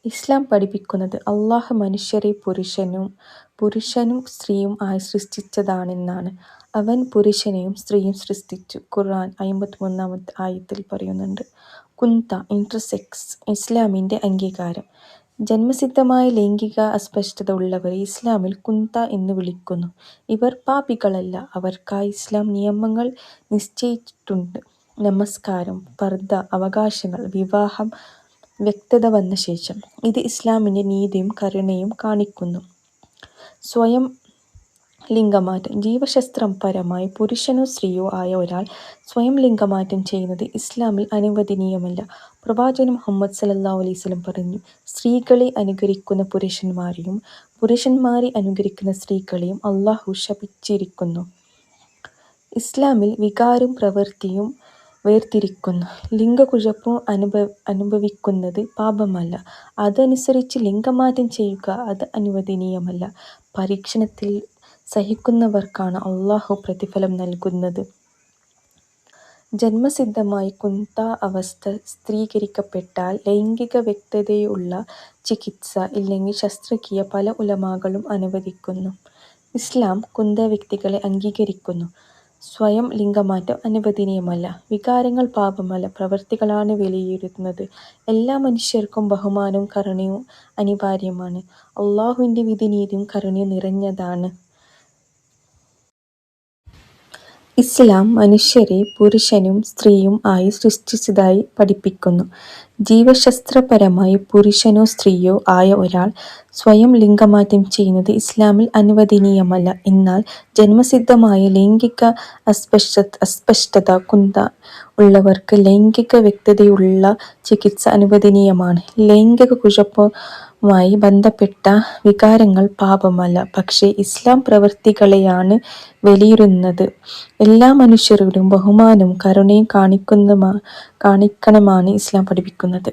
ഇസ്ലാം പഠിപ്പിക്കുന്നത് അള്ളാഹു മനുഷ്യരെ പുരുഷനും സ്ത്രീയും ആയി സൃഷ്ടിച്ചതാണെന്നാണ്. അവൻ പുരുഷനെയും സ്ത്രീയും സൃഷ്ടിച്ചു. ഖുർആൻ 53-ാമത്തെ ആയത്തിൽ പറയുന്നുണ്ട്. കുന്ത ഇന്റർസെക്സ് ഇസ്ലാമിന്റെ അംഗീകാരം. ജന്മസിദ്ധമായ ലൈംഗിക അസ്പഷ്ടത ഉള്ളവരെ ഇസ്ലാമിൽ കുന്ത എന്ന് വിളിക്കുന്നു. ഇവർ പാപികളല്ല. അവർക്കായി ഇസ്ലാം നിയമങ്ങൾ നിശ്ചയിച്ചിട്ടുണ്ട്. നമസ്കാരം, പർദ്ദ, അവകാശങ്ങൾ, വിവാഹം വ്യക്തത വന്ന ശേഷം. ഇത് ഇസ്ലാമിന്റെ നീതിയും കരുണയും കാണിക്കുന്നു. സ്വയം ലിംഗമാറ്റം. ജീവശാസ്ത്രപരമായി പുരുഷനോ സ്ത്രീയോ ആയ ഒരാൾ സ്വയം ലിംഗമാറ്റം ചെയ്യുന്നത് ഇസ്ലാമിൽ അനുവദനീയമല്ല. പ്രവാചകൻ മുഹമ്മദ് സ.അ.വ പറഞ്ഞു, സ്ത്രീകളെ അനുകരിക്കുന്ന പുരുഷന്മാരെയും പുരുഷന്മാരെ അനുകരിക്കുന്ന സ്ത്രീകളെയും അള്ളാഹു ശപിച്ചിരിക്കുന്നു. ഇസ്ലാമിൽ വികാരവും പ്രവൃത്തിയും വേർതിരിക്കുന്നു. ലിംഗകുഴപ്പം അനുഭവിക്കുന്നത് പാപമല്ല. അതനുസരിച്ച് ലിംഗമാറ്റം ചെയ്യുക അത് അനുവദനീയമല്ല. പരീക്ഷണത്തിൽ സഹിക്കുന്നവർക്കാണ് അള്ളാഹു പ്രതിഫലം നൽകുന്നത്. ജന്മസിദ്ധമായി കുന്ത അവസ്ഥ സ്ഥിരീകരിക്കപ്പെട്ടാൽ ലൈംഗിക വ്യക്തതയുള്ള ചികിത്സ ഇല്ലെങ്കിൽ ശസ്ത്രക്രിയ പല ഉലമാകളും അനുവദിക്കുന്നു. ഇസ്ലാം കുന്ത വ്യക്തികളെ അംഗീകരിക്കുന്നു. സ്വയം ലിംഗമാറ്റം അനുവദനീയമല്ല. വികാരങ്ങൾ പാപമല്ല, പ്രവൃത്തികളാണ് വിലയിരുത്തുന്നത്. എല്ലാ മനുഷ്യർക്കും ബഹുമാനവും കരുണയും അനിവാര്യമാണ്. അള്ളാഹുവിന്റെ വിധി നീതിയും കരുണയും നിറഞ്ഞതാണ്. ഇസ്ലാം മനുഷ്യരെ പുരുഷനും സ്ത്രീയും ആയി സൃഷ്ടിച്ചതായി പഠിപ്പിക്കുന്നു. ജീവശാസ്ത്രപരമായി പുരുഷനോ സ്ത്രീയോ ആയ ഒരാൾ സ്വയം ലിംഗമാറ്റം ചെയ്യുന്നത് ഇസ്ലാമിൽ അനുവദനീയമല്ല. എന്നാൽ ജന്മസിദ്ധമായ ലൈംഗിക അസ്പഷ്ടത കുന്ത ഉള്ളവർക്ക് ലൈംഗിക വ്യക്തതയുള്ള ചികിത്സ അനുവദനീയമാണ്. ലൈംഗിക കുഴപ്പവുമായി ബന്ധപ്പെട്ട വികാരങ്ങൾ പാപമല്ല. പക്ഷേ ഇസ്ലാം പ്രവൃത്തികളെയാണ് വിലയിരുത്തുന്നത്. എല്ലാ മനുഷ്യരോടും ബഹുമാനവും കരുണയും കാണിക്കണമെന്നാണ് ഇസ്ലാം പഠിപ്പിക്കുന്നത്.